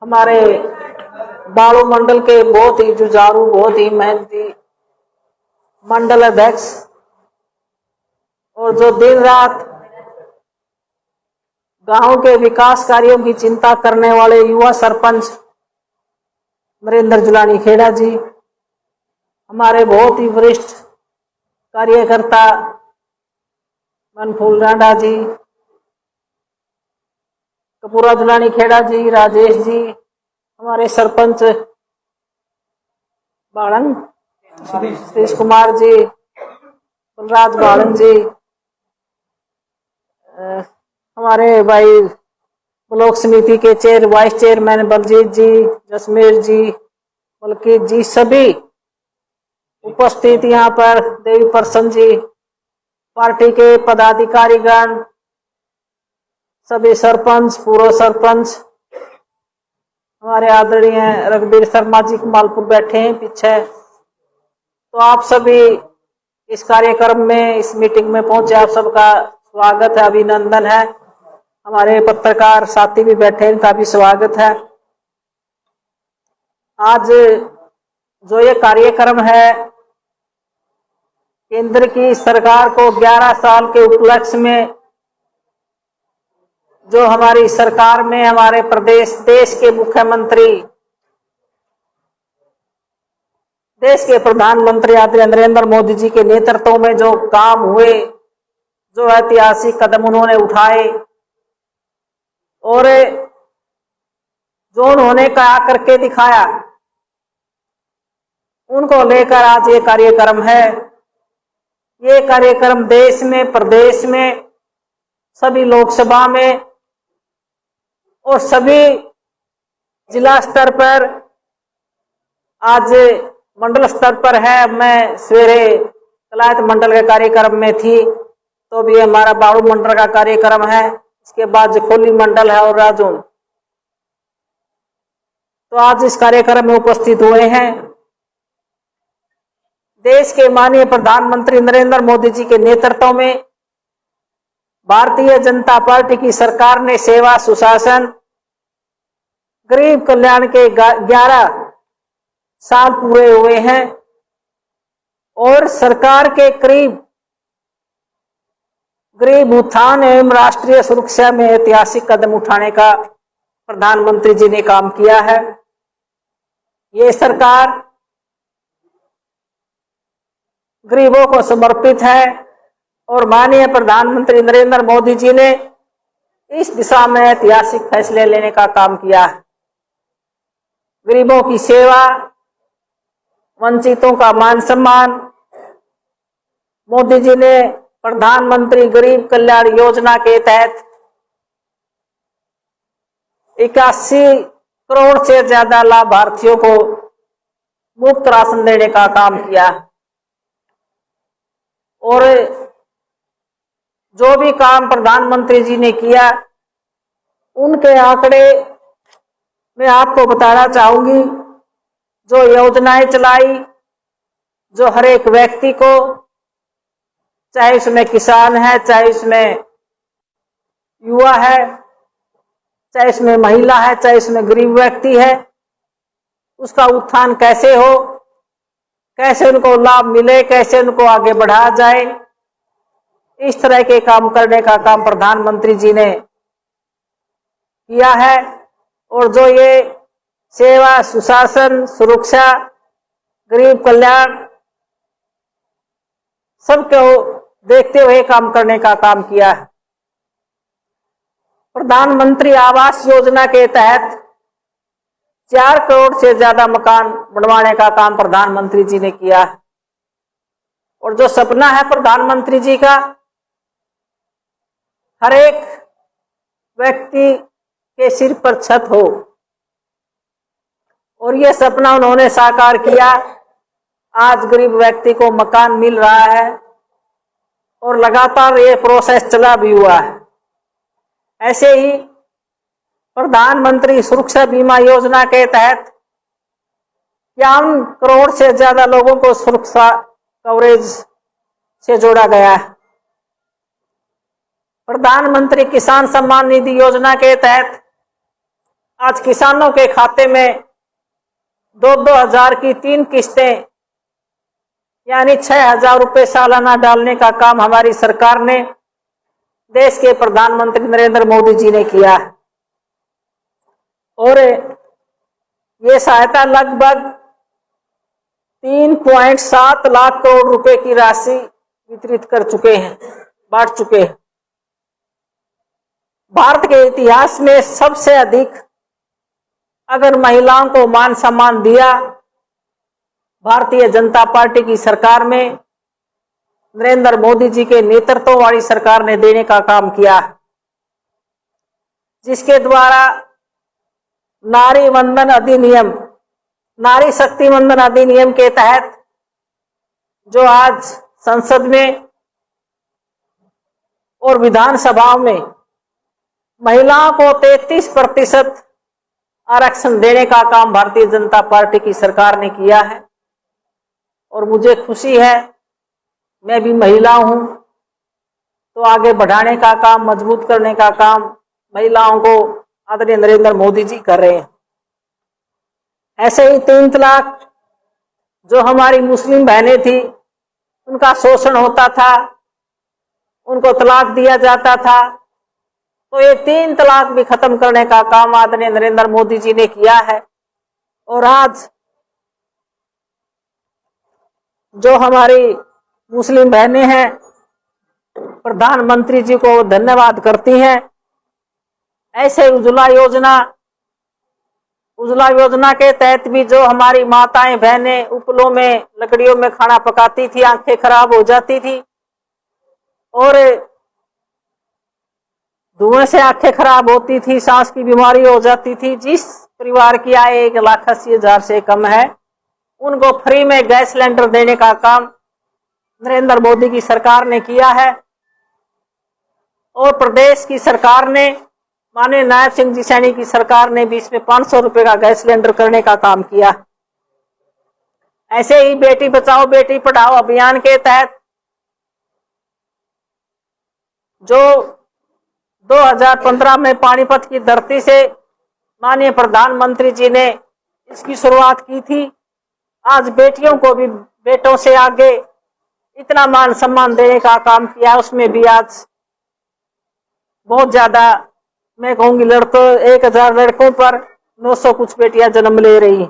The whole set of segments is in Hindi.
हमारे बाड़ू मंडल के बहुत ही जुझारू, बहुत ही मेहनती मंडल अध्यक्ष और जो दिन रात गांव के विकास कार्यों की चिंता करने वाले युवा सरपंच नरेंद्र जुलानी खेड़ा जी, हमारे बहुत ही वरिष्ठ कार्यकर्ता मनफूल रांडा जी, कपूरा जुलानी खेड़ा जी, राजेश जी, हमारे सरपंच बाड़न सतीश कुमार जी, बलराज बाड़न जी, हमारे भाई ब्लॉक समिति के वाइस चेयरमैन बलजीत जी, जसमेर जी, मलकीत जी, सभी उपस्थित यहाँ पर देवी प्रसन्न जी, पार्टी के पदाधिकारीगण, सभी सरपंच, पूर्व सरपंच, हमारे आदरणीय रघुवीर शर्मा जी कमालपुर बैठे हैं पीछे। तो आप सभी इस कार्यक्रम में, इस मीटिंग में पहुंचे, आप सबका स्वागत है, अभिनंदन है। हमारे पत्रकार साथी भी बैठे हैं, इनका भी स्वागत है। आज जो ये कार्यक्रम है, केंद्र की सरकार को 11 साल के उपलक्ष्य में जो हमारी सरकार में हमारे प्रदेश, देश के मुख्यमंत्री, देश के प्रधानमंत्री आदरणीय नरेंद्र मोदी जी के नेतृत्व में जो काम हुए, जो ऐतिहासिक कदम उन्होंने उठाए और जो उन्होंने कहा करके दिखाया, उनको लेकर आज ये कार्यक्रम है। ये कार्यक्रम देश में, प्रदेश में, सभी लोकसभा में और सभी जिला स्तर पर, आज मंडल स्तर पर है। मैं सवेरे कलायत मंडल के कार्यक्रम में थी, तो भी हमारा बाड़ू मंडल का कार्यक्रम है, इसके बाद जखोली मंडल है और राजौंद। तो आज इस कार्यक्रम में उपस्थित हुए हैं देश के माननीय प्रधानमंत्री नरेंद्र मोदी जी के नेतृत्व में भारतीय जनता पार्टी की सरकार ने सेवा, सुशासन, गरीब कल्याण के 11 साल पूरे हुए हैं और सरकार के करीब गरीब उत्थान एवं राष्ट्रीय सुरक्षा में ऐतिहासिक कदम उठाने का प्रधानमंत्री जी ने काम किया है। ये सरकार गरीबों को समर्पित है और माननीय प्रधानमंत्री नरेंद्र मोदी जी ने इस दिशा में ऐतिहासिक फैसले लेने का काम किया है। गरीबों की सेवा, वंचितों का मान सम्मान, मोदी जी ने प्रधानमंत्री गरीब कल्याण योजना के तहत 81 करोड़ से ज्यादा लाभार्थियों को मुफ्त राशन देने का काम किया और जो भी काम प्रधानमंत्री जी ने किया, उनके आंकड़े मैं आपको बताना चाहूंगी। जो योजनाएं चलाई, जो हर एक व्यक्ति को, चाहे उसमें किसान है, चाहे उसमें युवा है, चाहे इसमें महिला है, चाहे इसमें गरीब व्यक्ति है, उसका उत्थान कैसे हो, कैसे उनको लाभ मिले, कैसे उनको आगे बढ़ाया जाए, इस तरह के काम करने का काम प्रधानमंत्री जी ने किया है। और जो ये सेवा, सुशासन, सुरक्षा, गरीब कल्याण सबको देखते हुए काम करने का काम किया है। प्रधानमंत्री आवास योजना के तहत 4 करोड़ से ज्यादा मकान बनवाने का काम प्रधानमंत्री जी ने किया है। और जो सपना है प्रधानमंत्री जी का, हर एक व्यक्ति के सिर पर छत हो, और ये सपना उन्होंने साकार किया। आज गरीब व्यक्ति को मकान मिल रहा है और लगातार ये प्रोसेस चला भी हुआ है। ऐसे ही प्रधानमंत्री सुरक्षा बीमा योजना के तहत 51 करोड़ से ज्यादा लोगों को सुरक्षा कवरेज से जोड़ा गया है। प्रधानमंत्री किसान सम्मान निधि योजना के तहत आज किसानों के खाते में 2,000 की 3 किस्तें यानी 6,000 रुपये सालाना डालने का काम हमारी सरकार ने, देश के प्रधानमंत्री नरेंद्र मोदी जी ने किया है। और ये सहायता लगभग 3.7 लाख करोड़ रुपए की राशि वितरित कर चुके हैं, बांट चुके हैं। भारत के इतिहास में सबसे अधिक अगर महिलाओं को मान सम्मान दिया, भारतीय जनता पार्टी की सरकार में नरेंद्र मोदी जी के नेतृत्व वाली सरकार ने देने का काम किया, जिसके द्वारा नारी वंदन अधिनियम, नारी शक्ति वंदन अधिनियम के तहत जो आज संसद में और विधानसभाओं में महिलाओं को 33% आरक्षण देने का काम भारतीय जनता पार्टी की सरकार ने किया है। और मुझे खुशी है, मैं भी महिला हूं, तो आगे बढ़ाने का काम, मजबूत करने का काम महिलाओं को आदरणीय नरेंद्र मोदी जी कर रहे हैं। ऐसे ही 3 तलाक जो हमारी मुस्लिम बहनें थी, उनका शोषण होता था, उनको तलाक दिया जाता था, तो ये 3 तलाक भी खत्म करने का काम आदरणीय नरेंद्र मोदी जी ने किया है। और आज जो हमारी मुस्लिम बहनें हैं, प्रधानमंत्री जी को धन्यवाद करती हैं। ऐसे उज्ज्वला योजना के तहत भी जो हमारी माताएं बहनें उपलों में, लकड़ियों में खाना पकाती थी, आंखें खराब हो जाती थी और धुएं से आंखें खराब होती थी, सांस की बीमारी हो जाती थी, जिस परिवार की आय 1,80,000 से कम है, उनको फ्री में गैस सिलेंडर देने का काम नरेंद्र मोदी की सरकार ने किया है। और प्रदेश की सरकार ने, माननीय नायब सिंह जी सैनी की सरकार ने भी इसमें 500 रुपए का गैस सिलेंडर करने का काम किया। ऐसे ही बेटी बचाओ बेटी पढ़ाओ अभियान के तहत जो 2015 में पानीपत की धरती से माननीय प्रधानमंत्री जी ने इसकी शुरुआत की थी, आज बेटियों को भी बेटों से आगे इतना मान सम्मान देने का काम किया। उसमें भी आज बहुत ज्यादा, मैं कहूंगी, 1,000 लड़कों पर 900 कुछ बेटियां जन्म ले रही।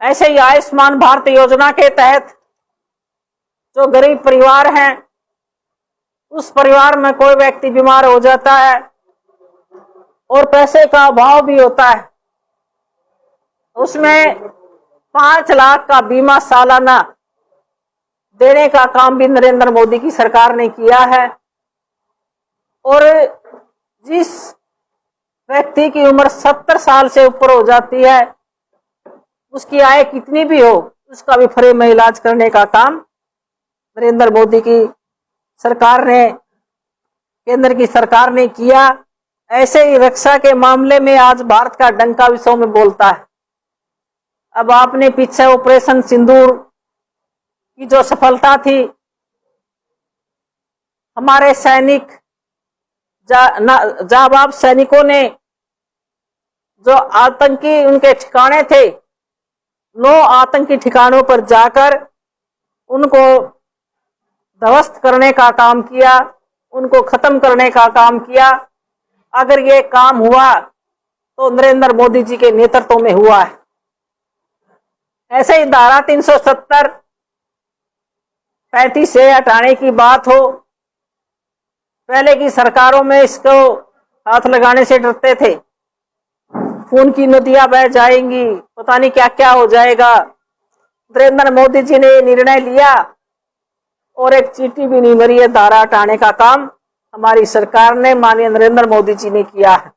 ऐसे ही आयुष्मान भारत योजना के तहत जो गरीब परिवार हैं, उस परिवार में कोई व्यक्ति बीमार हो जाता है और पैसे का अभाव भी होता है, उसमें 5 लाख का बीमा सालाना देने का काम भी नरेंद्र मोदी की सरकार ने किया है। और जिस व्यक्ति की उम्र 70 साल से ऊपर हो जाती है, उसकी आय कितनी भी हो, उसका भी फ्री में इलाज करने का काम नरेंद्र मोदी की सरकार ने, केंद्र की सरकार ने किया। ऐसे ही रक्षा के मामले में आज भारत का डंका विश्व में बोलता है। अब आपने पीछे ऑपरेशन सिंदूर की जो सफलता थी, हमारे सैनिक जाबाज सैनिकों ने जो आतंकी उनके ठिकाने थे, 9 आतंकी ठिकानों पर जाकर उनको ध्वस्त करने का काम किया, उनको खत्म करने का काम किया। अगर ये काम हुआ तो नरेंद्र मोदी जी के नेतृत्व में हुआ है। ऐसे ही धारा 370 35 से हटाने की बात हो, पहले की सरकारों में इसको हाथ लगाने से डरते थे, खून की नदियां बह जाएंगी, पता नहीं क्या क्या हो जाएगा। नरेंद्र मोदी जी ने निर्णय लिया और एक चींटी भी नहीं मरी है। धारा हटाने का काम हमारी सरकार ने, माननीय नरेंद्र मोदी जी ने किया है।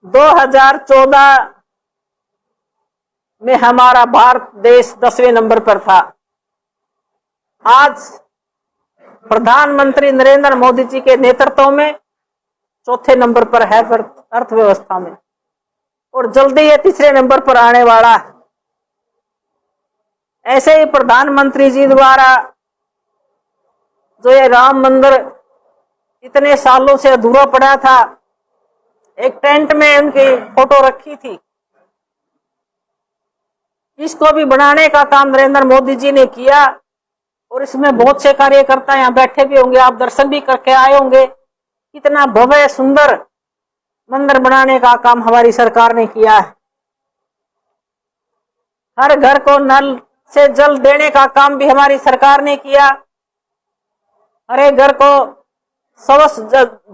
2014 में हमारा भारत देश 10वें नंबर पर था। आज प्रधानमंत्री नरेंद्र मोदी जी के नेतृत्व में 4थे नंबर पर है अर्थव्यवस्था में, और जल्दी ये 3रे नंबर पर आने वाला है। ऐसे ही प्रधानमंत्री जी द्वारा जो ये राम मंदिर इतने सालों से अधूरा पड़ा था, एक टेंट में उनकी फोटो रखी थी। इसको भी बनाने का काम नरेंद्र मोदी जी ने किया और इसमें बहुत से कार्यकर्ता यहाँ बैठे भी होंगे, आप दर्शन भी करके आए होंगे। कितना भव्य सुंदर मंदिर बनाने का काम हमारी सरकार ने किया है। हर घर को नल से जल देने का काम भी हमारी सरकार ने किया। हर एक घर को स्वच्छ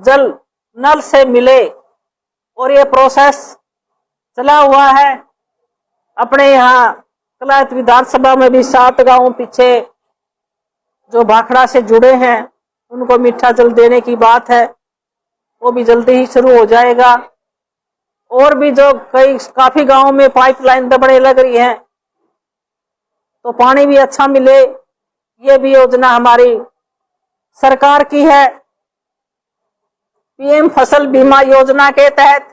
जल नल से मिले और ये प्रोसेस चला हुआ है। अपने यहाँ कलायत विधानसभा में भी 7 गांव पीछे जो भाखड़ा से जुड़े हैं उनको मीठा जल देने की बात है, वो भी जल्दी ही शुरू हो जाएगा। और भी जो काफी गांवों में पाइपलाइन दबने लग रही है तो पानी भी अच्छा मिले, ये भी योजना हमारी सरकार की है। पीएम फसल बीमा योजना के तहत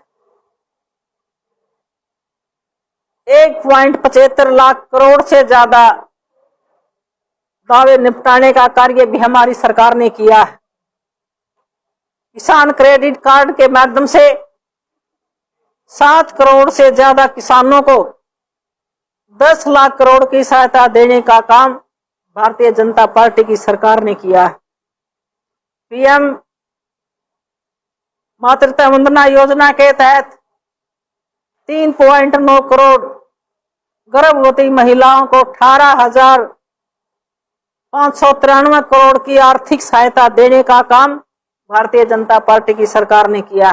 1.75 लाख करोड़ से ज्यादा दावे निपटाने का कार्य भी हमारी सरकार ने किया है। किसान क्रेडिट कार्ड के माध्यम से 7 करोड़ से ज्यादा किसानों को 10 लाख करोड़ की सहायता देने का काम भारतीय जनता पार्टी की सरकार ने किया है। पीएम मातृत्व वंदना योजना के तहत 3.9 करोड़ गर्भवती महिलाओं को 18,593 करोड़ की आर्थिक सहायता देने का काम भारतीय जनता पार्टी की सरकार ने किया।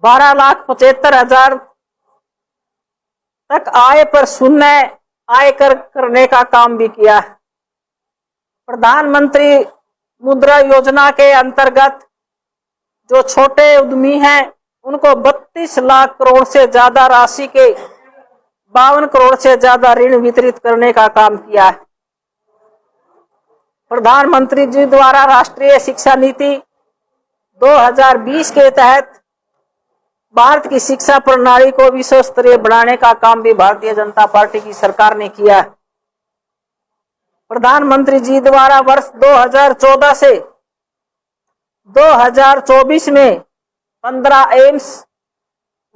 12,75,000 तक आय पर शून्य आयकर करने का काम भी किया है। प्रधानमंत्री मुद्रा योजना के अंतर्गत जो छोटे उद्यमी हैं उनको 32 लाख करोड़ से ज्यादा राशि के 52 करोड़ से ज्यादा ऋण वितरित करने का काम किया है। प्रधानमंत्री जी द्वारा राष्ट्रीय शिक्षा नीति 2020 के तहत भारत की शिक्षा प्रणाली को विश्व स्तरीय बनाने का काम भी भारतीय जनता पार्टी की सरकार ने किया है। प्रधानमंत्री जी द्वारा वर्ष 2014 से 2024 में 15 एम्स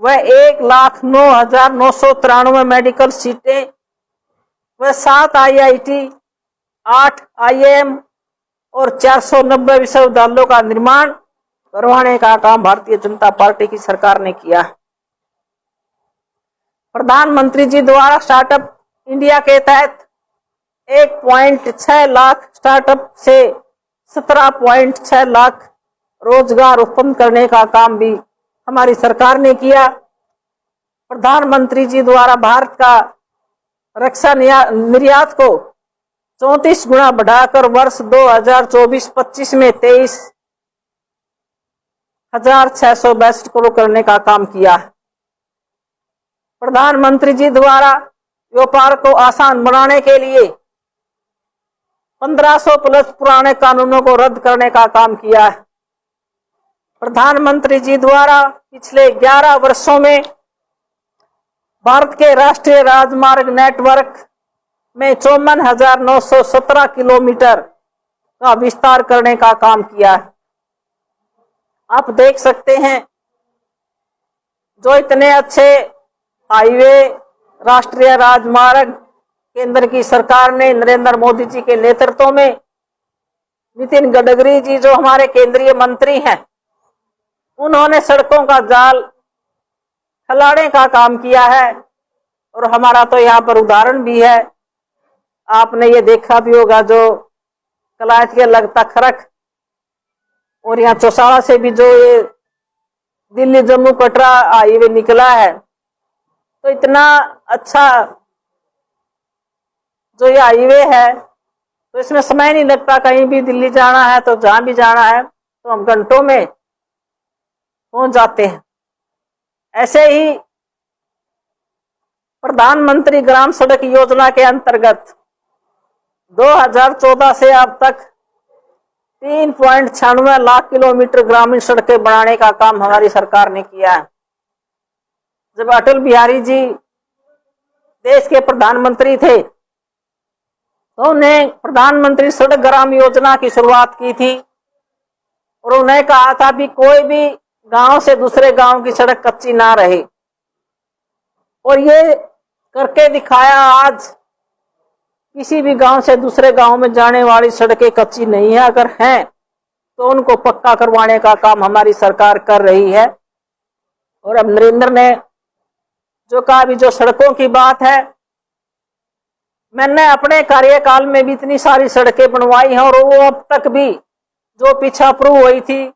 व 1,09,993 मेडिकल सीटें व 7 IIT, 8 IIM और 490 विश्वविद्यालयों का निर्माण करवाने का काम भारतीय जनता पार्टी की सरकार ने किया। प्रधानमंत्री जी द्वारा स्टार्टअप इंडिया के तहत 1.6 लाख स्टार्टअप से 17.6 लाख रोजगार उत्पन्न करने का काम भी हमारी सरकार ने किया। प्रधानमंत्री जी द्वारा भारत का रक्षा निर्यात को 34 गुना बढ़ाकर वर्ष 2024-25 में 23,662 करोड़ करने का काम किया। प्रधानमंत्री जी द्वारा व्यापार को आसान बनाने के लिए 1500 प्लस पुराने कानूनों को रद्द करने का काम किया है। प्रधानमंत्री जी द्वारा पिछले 11 वर्षों में भारत के राष्ट्रीय राजमार्ग नेटवर्क में 54,917 किलोमीटर का विस्तार करने का काम किया है। आप देख सकते हैं जो इतने अच्छे हाईवे, राष्ट्रीय राजमार्ग केंद्र की सरकार ने नरेंद्र मोदी जी के नेतृत्व में, नितिन गडकरी जी जो हमारे केंद्रीय मंत्री हैं, उन्होंने सड़कों का जाल खिलाने का काम किया है। और हमारा तो यहाँ पर उदाहरण भी है, आपने ये देखा भी होगा जो कलायत के लगता खरक और यहाँ चौसाड़ा से भी जो ये दिल्ली जम्मू कटरा हाईवे निकला है, तो इतना अच्छा जो ये हाईवे है तो इसमें समय नहीं लगता। कहीं भी दिल्ली जाना है तो जहां भी जाना है तो हम घंटों में पहुंच जाते हैं। ऐसे ही प्रधानमंत्री ग्राम सड़क योजना के अंतर्गत 2014 से अब तक 3.96 लाख किलोमीटर ग्रामीण सड़कें बनाने का काम हमारी सरकार ने किया है। जब अटल बिहारी जी देश के प्रधानमंत्री थे तो उन्हें प्रधानमंत्री सड़क ग्राम योजना की शुरुआत की थी और उन्होंने कहा था भी कोई भी गांव से दूसरे गांव की सड़क कच्ची ना रहे, और ये करके दिखाया। आज किसी भी गांव से दूसरे गांव में जाने वाली सड़कें कच्ची नहीं है, अगर हैं तो उनको पक्का करवाने का काम हमारी सरकार कर रही है। और अब नरेंद्र ने जो कहा भी, जो सड़कों की बात है, मैंने अपने कार्यकाल में भी इतनी सारी सड़कें बनवाई हैं, और वो अब तक भी जो पीछे अप्रूव हुई थी,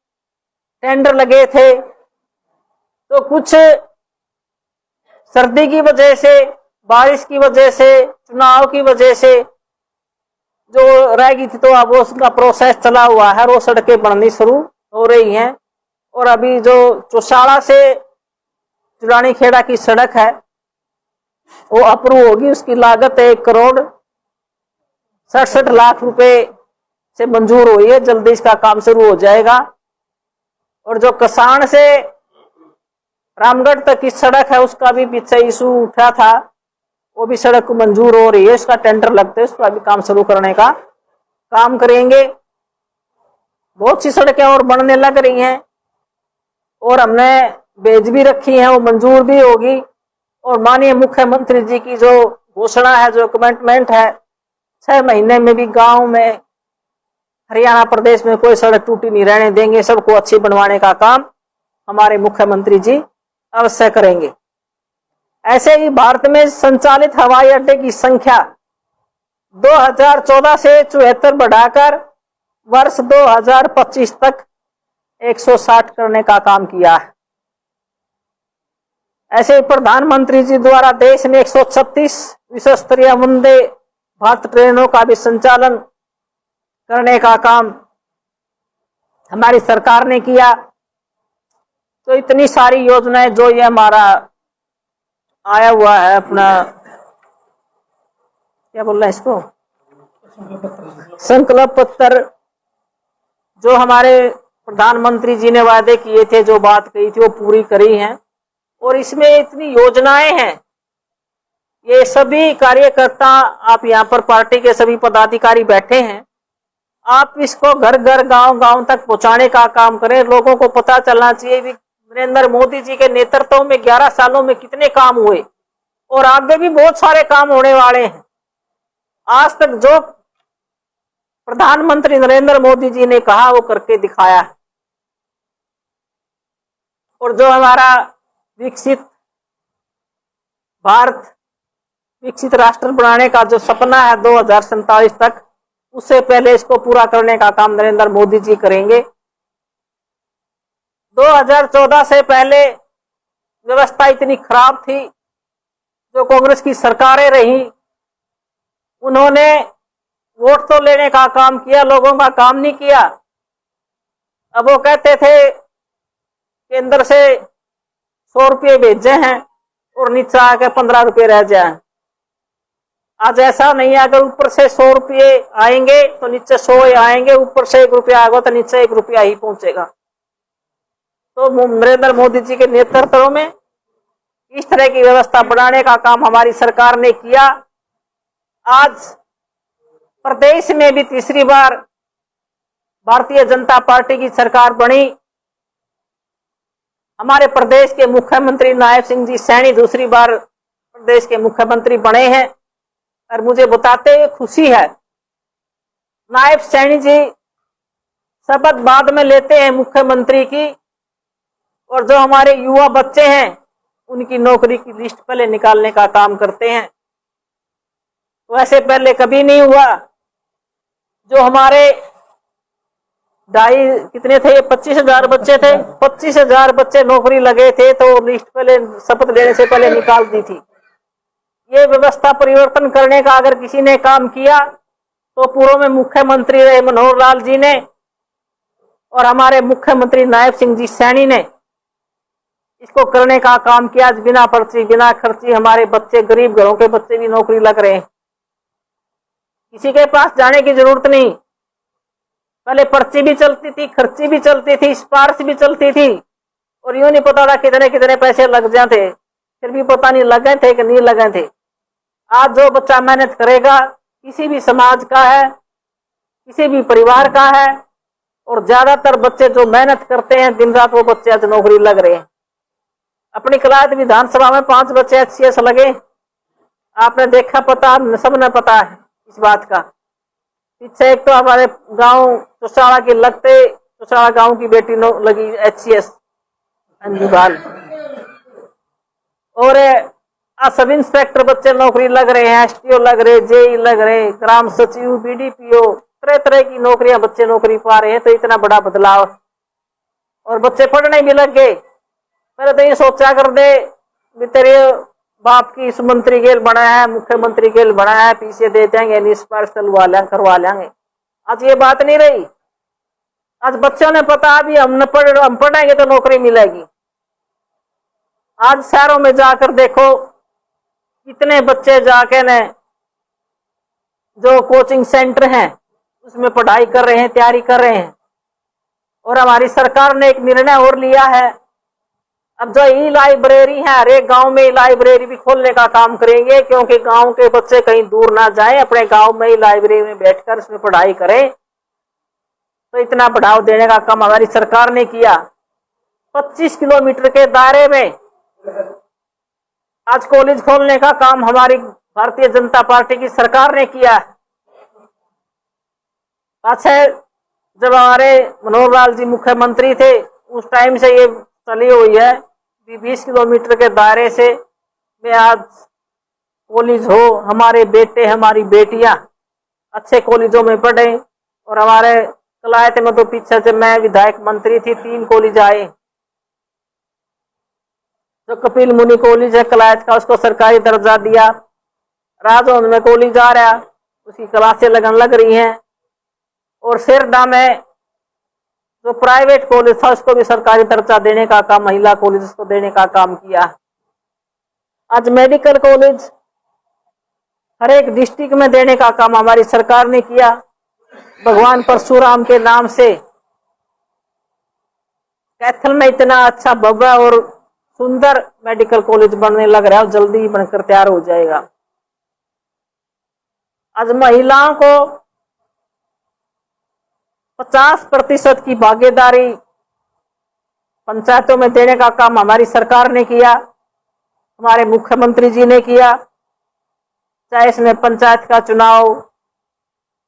टेंडर लगे थे, तो कुछ सर्दी की वजह से, बारिश की वजह से, चुनाव की वजह से जो रह गई थी, तो अब उसका प्रोसेस चला हुआ है, वो सड़कें बननी शुरू हो रही हैं। और अभी जो चौसाड़ा से चुरानी खेड़ा की सड़क है वो अप्रूव होगी, उसकी लागत 1,67,00,000 रुपए से मंजूर हुई है, जल्दी इसका काम शुरू हो जाएगा। और जो कसान से रामगढ़ तक की सड़क है, उसका भी पीछे इशू उठा था, वो भी सड़क मंजूर हो रही है, उसका टेंडर लगते है, उसका भी काम शुरू करने का काम करेंगे। बहुत सी सड़कें और बनने लग रही हैं, और हमने भेज भी रखी हैं, वो मंजूर भी होगी। और माननीय मुख्यमंत्री जी की जो घोषणा है, जो कमिटमेंट है, 6 महीने में भी गांव में, हरियाणा प्रदेश में कोई सड़क टूटी नहीं रहने देंगे, सबको अच्छी बनवाने का काम हमारे मुख्यमंत्री जी अवश्य करेंगे। ऐसे ही भारत में संचालित हवाई अड्डे की संख्या 2014 से 74 बढ़ाकर वर्ष 2025 तक 160 करने का काम किया है। ऐसे ही प्रधानमंत्री जी द्वारा देश में 136 विश्व स्तरीय वंदे भारत ट्रेनों का भी संचालन करने का काम हमारी सरकार ने किया। तो इतनी सारी योजनाएं, जो ये हमारा आया हुआ है अपना, क्या बोल रहे हैं इसको, संकल्प पत्र, जो हमारे प्रधानमंत्री जी ने वादे किए थे, जो बात कही थी, वो पूरी करी हैं। और इसमें इतनी योजनाएं हैं, ये सभी कार्यकर्ता, आप यहाँ पर पार्टी के सभी पदाधिकारी बैठे हैं, आप इसको घर घर गांव गांव तक पहुंचाने का काम करें। लोगों को पता चलना चाहिए कि नरेंद्र मोदी जी के नेतृत्व में 11 सालों में कितने काम हुए, और आगे भी बहुत सारे काम होने वाले हैं। आज तक जो प्रधानमंत्री नरेंद्र मोदी जी ने कहा, वो करके दिखाया है। और जो हमारा विकसित भारत, विकसित राष्ट्र बनाने का जो सपना है 2047 तक, उससे पहले इसको पूरा करने का काम नरेंद्र मोदी जी करेंगे। 2014 से पहले व्यवस्था इतनी खराब थी, जो कांग्रेस की सरकारें रही, उन्होंने वोट तो लेने का काम किया, लोगों का काम नहीं किया। अब वो कहते थे केंद्र से 100 रुपये भेजे हैं और नीचे आके 15 रुपये रह जाए। आज ऐसा नहीं है, अगर ऊपर से 100 रुपये आएंगे तो नीचे 100 आएंगे, ऊपर से 1 रुपया आएगा तो नीचे 1 रुपया ही पहुंचेगा। तो नरेंद्र मोदी जी के नेतृत्व में इस तरह की व्यवस्था बनाने का काम हमारी सरकार ने किया। आज प्रदेश में भी तीसरी बार भारतीय जनता पार्टी की सरकार बनी। हमारे प्रदेश के मुख्यमंत्री नायब सिंह जी सैनी दूसरी बार प्रदेश के मुख्यमंत्री बने हैं, और मुझे बताते हुए खुशी है। नायब सैनी जी शपथ बाद में लेते हैं मुख्यमंत्री की, और जो हमारे युवा बच्चे हैं उनकी नौकरी की लिस्ट पहले निकालने का काम करते हैं। वैसे पहले कभी नहीं हुआ। जो हमारे कितने थे, 25,000 बच्चे थे, 25,000 बच्चे नौकरी लगे थे, तो लिस्ट पहले शपथ लेने से पहले निकाल दी थी। ये व्यवस्था परिवर्तन करने का अगर किसी ने काम किया तो पूर्व में मुख्यमंत्री रहे मनोहर लाल जी ने, और हमारे मुख्यमंत्री नायब सिंह जी सैनी ने इसको करने का काम किया। बिना पर्ची बिना खर्ची हमारे बच्चे, गरीब घरों के बच्चे भी नौकरी लग रहे हैं। किसी के पास जाने की जरूरत नहीं। पहले पर्ची भी चलती थी, खर्ची भी चलती थी, सिफारिश भी चलती थी, और यूं नहीं पता था कितने कितने पैसे लग जाते, फिर भी पता नहीं लगे थे कि नहीं लगे थे। आज जो बच्चा मेहनत करेगा, किसी भी समाज का है, किसी भी परिवार का है, और ज्यादातर बच्चे जो मेहनत करते हैं दिन रात, वो बच्चे आज नौकरी लग रहे हैं। अपनी कलायत विधानसभा में 5 बच्चे HCS लगे, आपने देखा, पता, सबने पता है इस बात का। पीछे एक तो हमारे गांव चुसाड़ा की लगते, चुसाड़ा गांव की बेटी लगी HCS अंजुबाल, और सब इंस्पेक्टर बच्चे नौकरी लग रहे हैं, STO लग रहे, JE लग रहे, ग्राम सचिव, BDPO, तरह तरह की नौकरियां बच्चे नौकरी पा रहे हैं। तो इतना बड़ा बदलाव, और बच्चे पढ़ने भी लग गए। पहले तो ये सोचा कर दे भी तेरे बाप की इस मंत्री गेल बना है, मुख्यमंत्री गेल बना है, पीछे दे देंगे, निष्पार करवा लेंगे। आज ये बात नहीं रही। आज बच्चों ने पता अभी हम पढ़ेंगे तो नौकरी मिलेगी। आज शहरों में जाकर देखो, कितने बच्चे जाके ने जो कोचिंग सेंटर हैं उसमें पढ़ाई कर रहे हैं, तैयारी कर रहे हैं। और हमारी सरकार ने एक निर्णय और लिया है, अब जो ई लाइब्रेरी है, हर एक गांव में लाइब्रेरी भी खोलने का काम करेंगे, क्योंकि गांव के बच्चे कहीं दूर ना जाएं, अपने गांव में ही लाइब्रेरी में बैठकर इसमें पढ़ाई करें। तो इतना बढ़ावा देने का काम हमारी सरकार ने किया। 25 किलोमीटर के दायरे में आज कॉलेज खोलने का काम हमारी भारतीय जनता पार्टी की सरकार ने किया। अच्छा, जब हमारे मनोहर लाल जी मुख्यमंत्री थे उस टाइम से ये चली हुई है कि 20 किलोमीटर के दायरे से में आज कॉलेज हो, हमारे बेटे हमारी बेटियां अच्छे कॉलेजों में पढ़े। और हमारे कलायत में तो पीछे जब मैं विधायक मंत्री थी 3 कॉलेज आए। जो कपिल मुनि कॉलेज है कलायत का, उसको सरकारी दर्जा दिया। राजौंद में कॉलेज आ रहा, उसकी क्लासें लगन लग रही हैं। और सिरडा में जो प्राइवेट कॉलेज था उसको भी सरकारी दर्जा देने का काम, महिला कॉलेज को देने का काम किया। आज मेडिकल कॉलेज हर एक डिस्ट्रिक्ट में देने का काम हमारी सरकार ने किया। भगवान परशुराम के नाम से कैथल में इतना अच्छा भव्य और सुंदर मेडिकल कॉलेज बनने लग रहा है और जल्दी ही बनकर तैयार हो जाएगा। आज महिलाओं को 50% की भागीदारी पंचायतों में देने का काम हमारी सरकार ने किया, हमारे मुख्यमंत्री जी ने किया। चाहे इसमें पंचायत का चुनाव,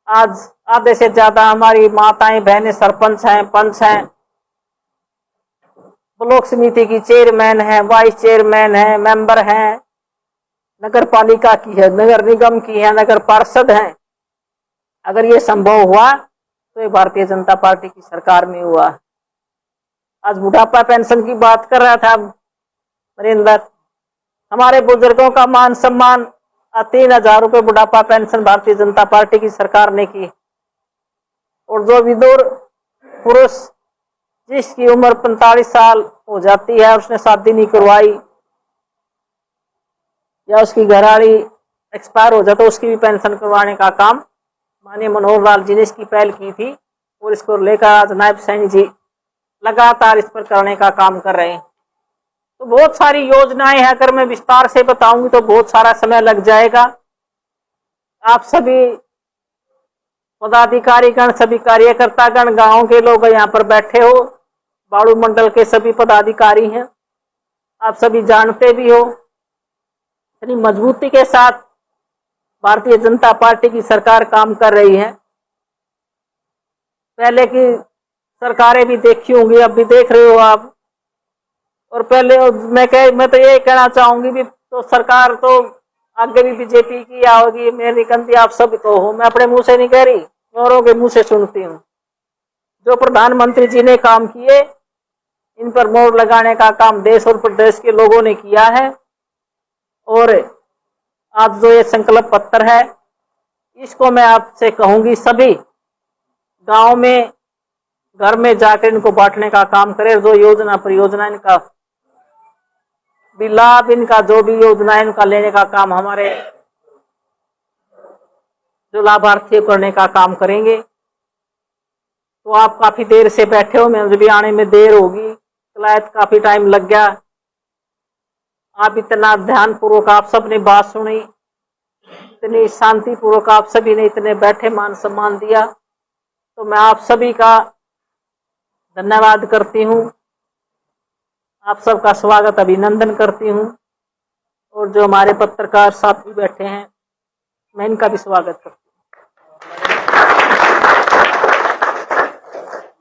आज आधे से ज्यादा हमारी माताएं बहनें सरपंच हैं, पंच हैं, ब्लॉक समिति की चेयरमैन है, वाइस चेयरमैन है, मेंबर हैं, नगर पालिका की है, नगर निगम की है, नगर पार्षद हैं। अगर ये संभव हुआ तो ये भारतीय जनता पार्टी की सरकार में हुआ। आज बुढ़ापा पेंशन की बात कर रहा था नरेंद्र, हमारे बुजुर्गों का मान सम्मान 3000 रुपये बुढ़ापा पेंशन भारतीय जनता पार्टी की सरकार ने की। और जो विधुर पुरुष जिसकी उम्र 45 साल हो जाती है, उसने शादी नहीं करवाई या उसकी घरवाली एक्सपायर हो जाता, उसकी भी पेंशन करवाने का काम माननीय मनोहर लाल जी ने इसकी पहल की थी। और इसको लेकर आज नायब सैनी जी लगातार इस पर करने का काम कर रहे हैं। तो बहुत सारी योजनाएं हैं, अगर मैं विस्तार से बताऊंगी तो बहुत सारा समय लग जाएगा। आप सभी पदाधिकारीगण, सभी कार्यकर्तागण, गांव के लोग यहाँ पर बैठे हो, बाड़ू मंडल के सभी पदाधिकारी हैं, आप सभी जानते भी हो इतनी मजबूती के साथ भारतीय जनता पार्टी की सरकार काम कर रही है। पहले की सरकारें भी देखी होंगी, अब भी देख रहे हो आप। और पहले मैं तो ये कहना चाहूंगी भी, तो सरकार तो आगे भी बीजेपी की आओगी, मेरी कंती आप सब तो हो, मैं अपने मुंह से नहीं कह रही, औरों के मुंह से सुनती हूँ। जो प्रधानमंत्री जी ने काम किए, इन पर मोहर लगाने का काम देश और प्रदेश के लोगों ने किया है। और आज जो ये संकल्प पत्र है, इसको मैं आपसे कहूंगी सभी गांव में, घर में जाकर इनको बांटने का काम करें। जो योजना परियोजना इनका भी लाभ, इनका जो भी योजना है इनका लेने का काम हमारे जो लाभार्थी करने का काम करेंगे। तो आप काफी देर से बैठे हो, मैं भी आने में देर होगी, कलायत काफी टाइम लग गया। आप इतना ध्यान पूर्वक आप सबने बात सुनी, इतनी शांति पूर्वक आप सभी ने इतने बैठे मान सम्मान दिया, तो मैं आप सभी का धन्यवाद करती हूँ। आप सबका स्वागत अभिनंदन करती हूँ और जो हमारे पत्रकार साथी बैठे हैं मैं इनका भी स्वागत करती हूँ।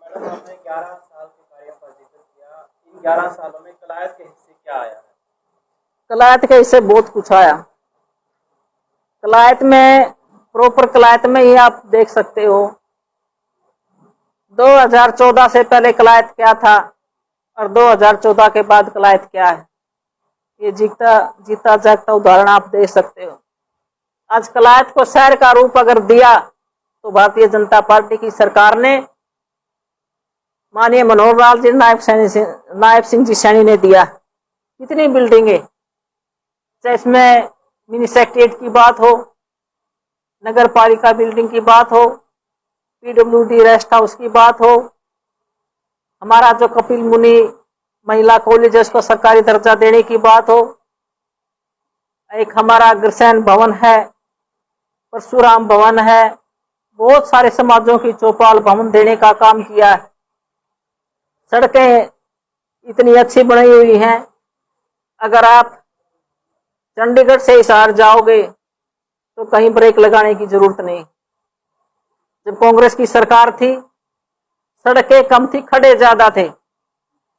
मैडम, आपने 11 साल के कार्य पर जिक्र किया, इन 11 सालों में कलायत के हिस्से क्या आया है? कलायत के हिस्से बहुत कुछ आया। कलायत में प्रॉपर कलायत में ही आप देख सकते हो 2014 से पहले कलायत क्या था और 2014 के बाद कलायत क्या है, ये जीता जागता उदाहरण आप देख सकते हो। आज कलायत को शहर का रूप अगर दिया तो भारतीय जनता पार्टी की सरकार ने, माननीय मनोहर लाल जी नायब सिंह जी सैनी ने दिया। कितनी बिल्डिंगे, चाहे इसमें मिनी सेक्रेटरीट की बात हो, नगर पालिका बिल्डिंग की बात हो, पीडब्ल्यूडी रेस्ट हाउस की बात हो, हमारा जो कपिल मुनि महिला कॉलेज है उसको सरकारी दर्जा देने की बात हो, एक हमारा अग्रसेन भवन है, परशुराम भवन है, बहुत सारे समाजों की चौपाल भवन देने का काम किया है। सड़कें इतनी अच्छी बनाई हुई हैं, अगर आप चंडीगढ़ से हिसार जाओगे तो कहीं ब्रेक लगाने की जरूरत नहीं। जब कांग्रेस की सरकार थी सड़कें कम थी, खड़े ज्यादा थे।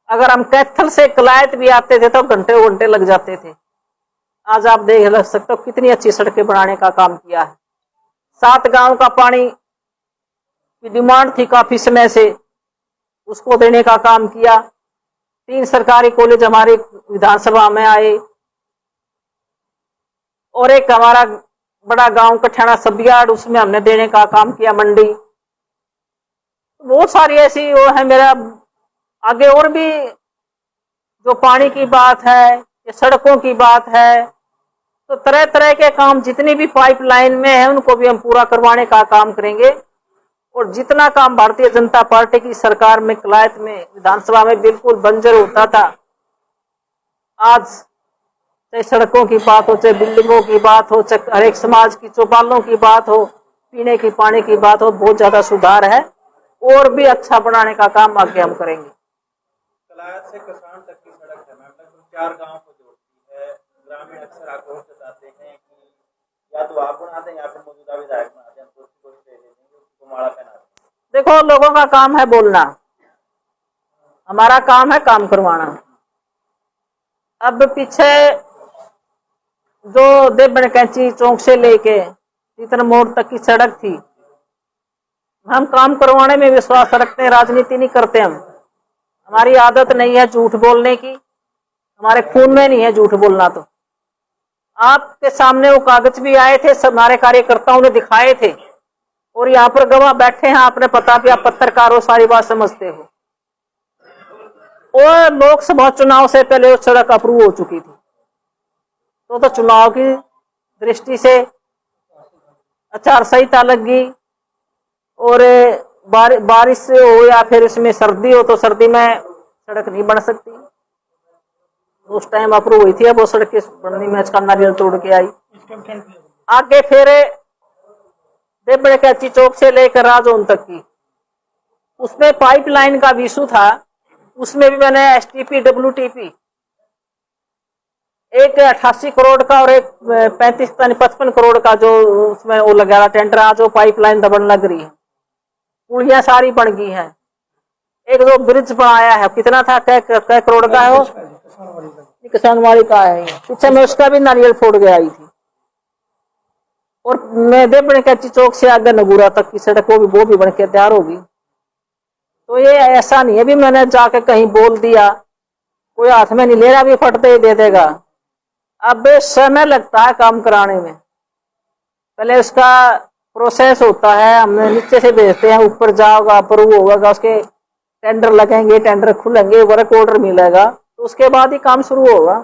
अगर हम कैथल से कलायत भी आते थे तो घंटे घंटे लग जाते थे। आज आप देख सकते हो कितनी अच्छी सड़कें बनाने का काम किया है। 7 गांव का पानी की डिमांड थी काफी समय से, उसको देने का काम किया। 3 सरकारी कॉलेज हमारे विधानसभा में आए और एक हमारा बड़ा गांव कठाना सबियाड़, उसमें हमने देने का काम किया मंडी। बहुत सारी ऐसी वो है मेरा आगे। और भी जो पानी की बात है, ये सड़कों की बात है, तो तरह तरह के काम जितनी भी पाइपलाइन में है उनको भी हम पूरा करवाने का काम करेंगे। और जितना काम भारतीय जनता पार्टी की सरकार में कलायत में विधानसभा में बिल्कुल बंजर होता था, आज चाहे सड़कों की बात हो, चाहे बिल्डिंगों की बात हो, चाहे हर एक समाज की चौपालों की बात हो, पीने की पानी की बात हो, बहुत ज्यादा सुधार है और भी अच्छा बनाने का काम आगे हम करेंगे। कलायत से किसान तक की सड़क है मैम, लगभग 4 गांव को जोड़ती है। ग्रामीण अक्सर आक्रोश जताते हैं कि या तो आप बना दें या फिर मौजूदा विधायक बना दें, तो उसको दे देंगे, उसको माला पहना दें। देखो, लोगों का काम है बोलना, हमारा काम है काम करवाना। अब पीछे जो देवबन कैंची चौक से लेके तीतर मोड़ तक की सड़क थी, हम काम करवाने में विश्वास रखते हैं, राजनीति नहीं करते। हम हमारी आदत नहीं है झूठ बोलने की, हमारे खून में नहीं है झूठ बोलना। तो आपके सामने वो कागज भी आए थे, सब हमारे कार्यकर्ताओं ने दिखाए थे और यहाँ पर गवाह बैठे हैं, आपने पता भी, आप पत्रकार हो, सारी बात समझते हो। और लोकसभा चुनाव से पहले वो सड़क अप्रूव हो चुकी थी, तो चुनाव की दृष्टि से आचार संहिता लग गई और बारिश हो या फिर इसमें सर्दी हो तो सर्दी में सड़क नहीं बन सकती। उस टाइम अप्रूव हुई थी, अब वो सड़क बनने में इसका नारियल तोड़ के आई। आगे फिर देवबन कैंची चौक से लेकर राजौन तक की, उसमें पाइपलाइन का भी इशू था, उसमें भी मैंने STP WTP एक 88 करोड़ का और एक 55 करोड़ का जो उसमें वो लगा टेंडर, आज वो पाइपलाइन दबन लग रही है। पुलियां सारी बन गई हैं। एक दो ब्रिज बनाया है, कितना था, कै करोड़ का है वो, किसान वाली का है। पीछे में उसका भी नारियल फोड़ के आई थी। और मैं देवबन कैंची चौक से आगे नगूरा तक की सड़क वो भी बन के तैयार होगी। तो ये ऐसा नहीं है भी मैंने जाके कहीं बोल दिया, कोई हाथ में नहीं ले रहा, भी फटते ही दे देगा। अब समय लगता है काम कराने में, पहले उसका प्रोसेस होता है, हमने नीचे से भेजते हैं, ऊपर जाओगा, अप्रूव होगा, उसके टेंडर लगेंगे, टेंडर खुलेंगे, वर्क ऑर्डर मिलेगा, तो उसके बाद ही काम शुरू होगा।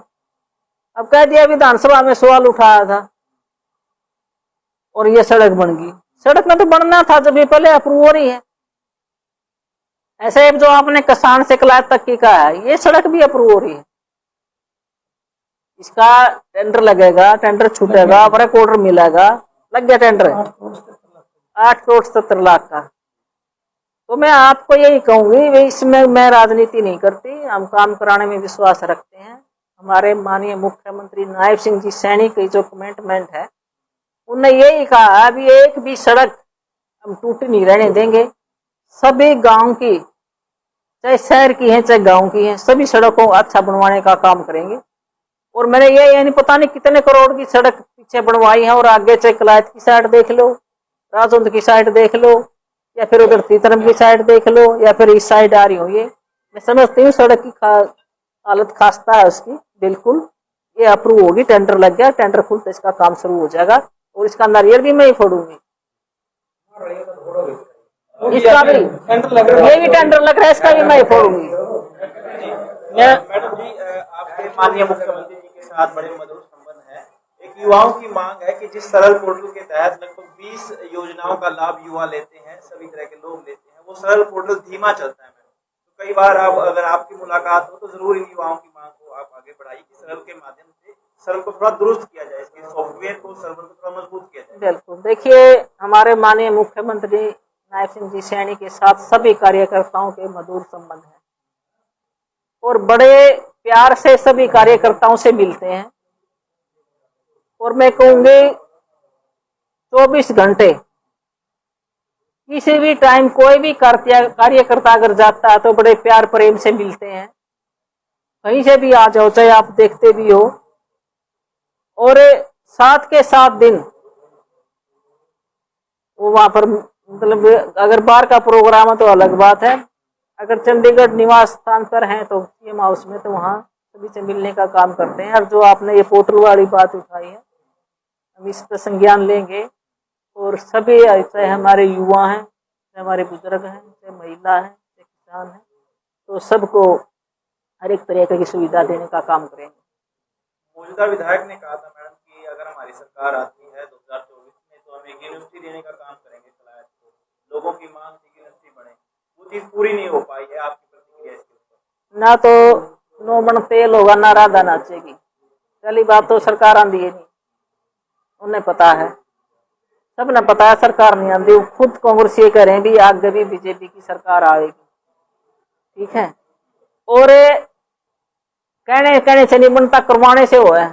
अब कह दिया विधानसभा में सवाल उठाया था और ये सड़क बन गई। सड़क में तो बनना था जब ये पहले अप्रूव हो रही है। ऐसे जो आपने किसान से कलायत तक की कहा है, ये सड़क भी अप्रूव हो रही है, इसका टेंडर लगेगा, टेंडर छूटेगा, वर्क ऑर्डर मिलेगा, लग गया टेंडर 8 करोड़ 70 लाख का। तो मैं आपको यही कहूंगी, वे इसमें मैं राजनीति नहीं करती, हम काम कराने में विश्वास रखते हैं। हमारे माननीय मुख्यमंत्री नायब सिंह जी सैनी की जो कमिटमेंट है, उन्होंने यही कहा अभी एक भी सड़क हम टूटी नहीं रहने देंगे। सभी गांव की, चाहे शहर की है चाहे गांव की है, सभी सड़कों को अच्छा बनवाने का काम करेंगे। और मैंने ये यानी पता नहीं कितने करोड़ की सड़क पीछे बनवाई है, और आगे चाहे कलायत की साइड देख लो, राजौंद की साइड देख लो, या फिर उधर तीतरम की साइड देख लो, या फिर इस साइड आ रही हो। ये मैं समझती हूँ सड़क की हालत खास्ता है उसकी। बिल्कुल ये अप्रूव होगी, टेंडर लग गया, टेंडर खुलते इसका काम शुरू हो जाएगा, और इसका नारियल भी मैं ही फोड़ूंगी। इसका भी ये भी टेंडर लग रहा है, इसका भी मैं ही फोड़ूंगी। मैडम जी, आपके माननीय मुख्यमंत्री जी के साथ बड़े मधुर संबंध है। एक युवाओं की मांग है कि जिस सरल पोर्टल के तहत लगभग 20 योजनाओं का लाभ युवा लेते हैं, सभी तरह के लोग लेते हैं, वो सरल पोर्टल धीमा चलता है। तो कई बार आप अगर आपकी मुलाकात हो तो जरूर इन युवाओं की मांग को आप आगे बढ़ाइए कि सरल के माध्यम से सरल को थोड़ा दुरुस्त किया जाए, इसके सॉफ्टवेयर को, सर्वर को थोड़ा मजबूत किया जाए। बिल्कुल, देखिए हमारे माननीय मुख्यमंत्री नायब सिंह जी सैनी के साथ सभी कार्यकर्ताओं के मधुर संबंध है, और बड़े प्यार से सभी कार्यकर्ताओं से मिलते हैं। और मैं कहूंगी 24 घंटे किसी भी टाइम कोई भी कार्यकर्ता अगर जाता है तो बड़े प्यार प्रेम से मिलते हैं, कहीं से भी आ जाओ, चाहे आप देखते भी हो। और 7 के 7 दिन वो वहां पर, मतलब अगर बाहर का प्रोग्राम है तो अलग बात है, अगर चंडीगढ़ निवास स्थान पर हैं तो सीएम हाउस में, तो वहाँ सभी से मिलने का काम करते हैं। और जो आपने ये पोर्टल वाली बात उठाई है, हम इस पर संज्ञान लेंगे, और सभी चाहे हमारे युवा हैं, चाहे हमारे बुजुर्ग हैं, चाहे महिला हैं, चाहे किसान हैं, तो सबको हर एक तरह की सुविधा देने का काम करेंगे। मौजूदा विधायक ने कहा था मैडम कि अगर हमारी सरकार आती है 2024 में तो हम एक यूनिवर्सिटी देने का काम करेंगे कलायत को। लोगों की मांग थी कि यूनिवर्सिटी बने, वो चीज पूरी नहीं हो पाई है, आपकी प्रतिक्रिया इसके ऊपर? ना तो 9 मन तेल होगा, ना राधा नाचेगी। पहली बात तो सरकार आंधी है नहीं, उन्हें पता है, सबने पता है सरकार नहीं आंधी। खुद कांग्रेस ये कह रहे हैं भी आगे भी बीजेपी की सरकार आएगी, ठीक है। और कहने से नहीं बनता, करवाने से हो है।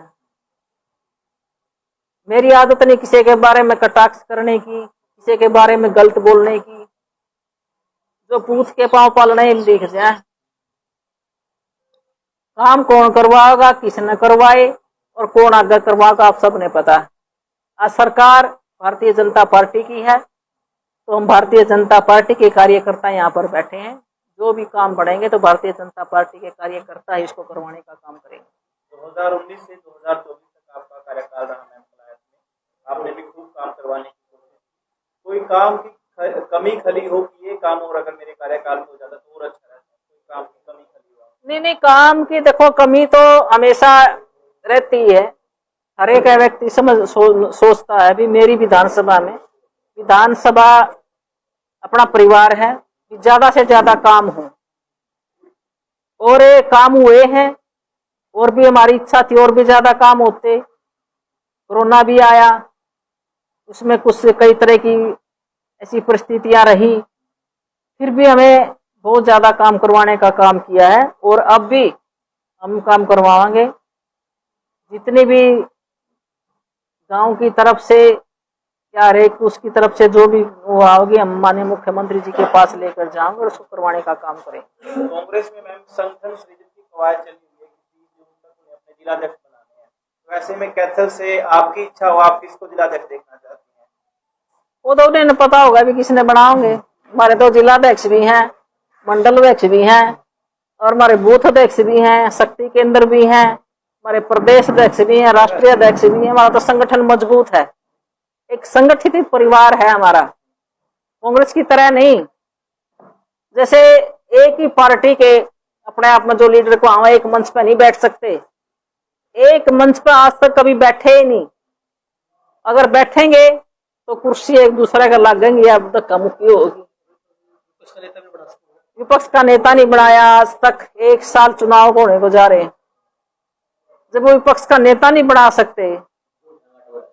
मेरी आदत नहीं किसी के बारे में कटाक्ष करने की, किसी के बारे में गलत बोलने की। जो पूछ के पांव पालने दिख जाए, काम कौन करवाएगा, किसने करवाए और कौन आगे करवाएगा, आप सबने पता है। आज सरकार भारतीय जनता पार्टी की है, तो हम भारतीय जनता पार्टी के कार्यकर्ता यहाँ पर बैठे हैं। जो भी काम बढ़ेंगे तो भारतीय जनता पार्टी के कार्यकर्ता ही इसको करवाने का काम करेंगे। 2019 से 2024 तक आपका कार्यकाल रहा मैम कलायत में, आपने भी खूब काम करवाने की कोशिश। कोई काम की कमी खली हो कि ये काम और अगर मेरे कार्यकाल में हो जाता तो और अच्छा रहता, कोई काम की कमी खली हो? नहीं, काम की देखो कमी तो हमेशा रहती है, हर एक व्यक्ति सोचता है भी मेरी विधानसभा अपना परिवार है, ज्यादा से ज्यादा काम हो, और काम हुए हैं। और भी हमारी इच्छा थी और भी ज्यादा काम होते, कोरोना भी आया, उसमें कुछ कई तरह की ऐसी परिस्थितियां रही, फिर भी हमें बहुत ज्यादा काम करवाने का काम किया है, और अब भी हम काम करवाएंगे। जितनी भी गांव की तरफ से या रेक उसकी तरफ से जो भी वो आओगी, हम माननीय मुख्यमंत्री जी के पास लेकर जाएंगे और उसको करवाने का काम करेंगे। कांग्रेस में मैम संगठन सृजन की कवायद चली हुई है कि 30 जून तक उन्हें अपने जिलाध्यक्ष बनाने हैं, तो ऐसे में कैथल से आपकी इच्छा हो, आप किसको जिलाध्यक्ष देखना चाहती हैं? वो तो उन्हें पता होगा भी किसने बनाओगे। हमारे तो जिलाध्यक्ष भी हैं, मंडल अध्यक्ष भी हैं, और हमारे बूथ अध्यक्ष भी हैं, शक्ति केंद्र भी हैं, हमारे प्रदेश अध्यक्ष भी हैं, राष्ट्रीय अध्यक्ष भी हैं। हमारा तो संगठन मजबूत है, एक संगठित परिवार है हमारा, कांग्रेस की तरह नहीं। जैसे एक ही पार्टी के अपने आप में जो लीडर को हम एक मंच पर नहीं बैठ सकते, एक मंच पर आज तक कभी बैठे ही नहीं। अगर बैठेंगे तो कुर्सी एक दूसरे का लगेंगे या धक्का मुक्की होगी। विपक्ष का नेता नहीं बनाया आज तक, 1 साल चुनाव होने को जा रहे हैं, जब वो विपक्ष का नेता नहीं बना सकते।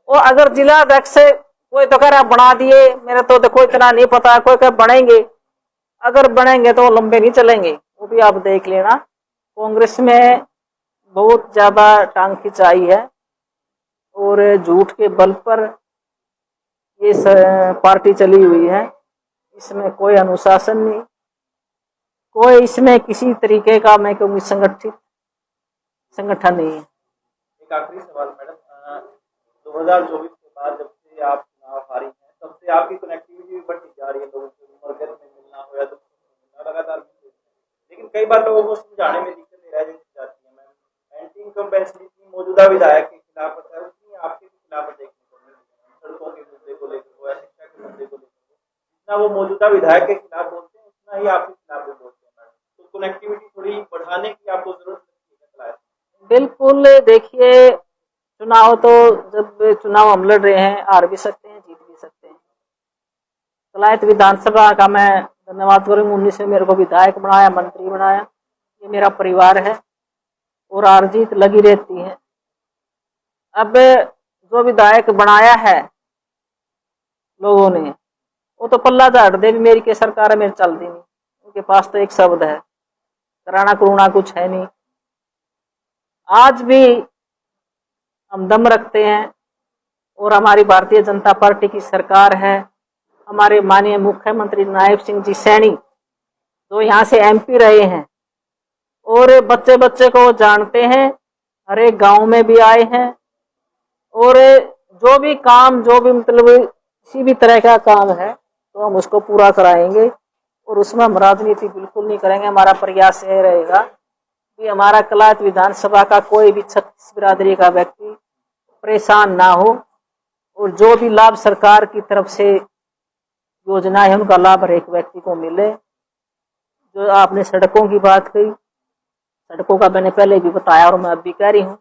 और अगर जिला अध्यक्ष कोई तो कह रहा बना दिए, मेरे तो देखो इतना नहीं पता, कोई कह बनेंगे। अगर बनेंगे तो लंबे नहीं चलेंगे, वो भी आप देख लेना। कांग्रेस में बहुत ज्यादा टांग खिंचाई है और झूठ के बल पर ये पार्टी चली हुई है। इसमें कोई अनुशासन नहीं, कोई इसमें किसी तरीके का मैं कहूँगी संगठन नहीं है। एक आखिरी सवाल मैडम, 2024 के बाद जब से आप चुनाव हारी हैं तब से आपकी कनेक्टिविटी भी बढ़ती जा रही है, लोगों से मरकज में मिलना हो या दुख में मिलना लगातार मिलते हैं, लेकिन कई बार लोगों को समझाने में दिक्कतें रह जाती है। मैम, एंटी इनकम्बेंसी जितनी मौजूदा विधायक के खिलाफ है उतनी आपके खिलाफ देखने को मिल रही है। सड़कों के मुद्दे को लेकर हो, शिक्षा के मुद्दे को लेकर, जितना वो मौजूदा विधायक के खिलाफ बोलते हैं उतना ही आपके खिलाफ भी बोलते हैं। तो कनेक्टिविटी थोड़ी बढ़ाने की आपको जरूरत लगती है। बिल्कुल, देखिए चुनाव तो जब चुनाव हम लड़ रहे हैं, हार भी सकते हैं, जीत भी सकते हैं। कलायत विधानसभा का मैं धन्यवाद करूंगा, 19 में मेरे को विधायक बनाया, मंत्री बनाया, ये मेरा परिवार है और हार जीत लगी रहती है। अब जो विधायक बनाया है लोगों ने, वो तो पल्ला झाड़ दे भी मेरी के सरकार है, मेरी चलती नहीं। उनके पास तो एक शब्द है, कराना करुणा कुछ है नहीं। आज भी हम दम रखते हैं और हमारी भारतीय जनता पार्टी की सरकार है। हमारे माननीय मुख्यमंत्री नायब सिंह जी सैनी जो यहाँ से एमपी रहे हैं और बच्चे बच्चे को जानते हैं, हर एक गांव में भी आए हैं और जो भी काम, जो भी मतलब किसी भी तरह का काम है तो हम उसको पूरा कराएंगे और उसमें हम राजनीति बिल्कुल नहीं करेंगे। हमारा प्रयास यह रहेगा कि हमारा कलायत विधानसभा का कोई भी 36 बिरादरी का व्यक्ति परेशान ना हो और जो भी लाभ सरकार की तरफ से योजना है उनका लाभ हर एक व्यक्ति को मिले। जो आपने सड़कों की बात कही, सड़कों का मैंने पहले भी बताया और मैं अब भी कह रही हूँ,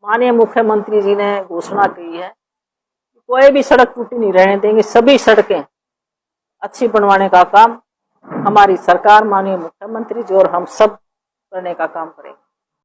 माननीय मुख्यमंत्री जी ने घोषणा की है कि कोई भी सड़क टूटी नहीं रहने देंगे, सभी सड़कें अच्छी बनवाने का काम हमारी सरकार, माननीय मुख्यमंत्री जी और हम सब करने का काम करेंगे।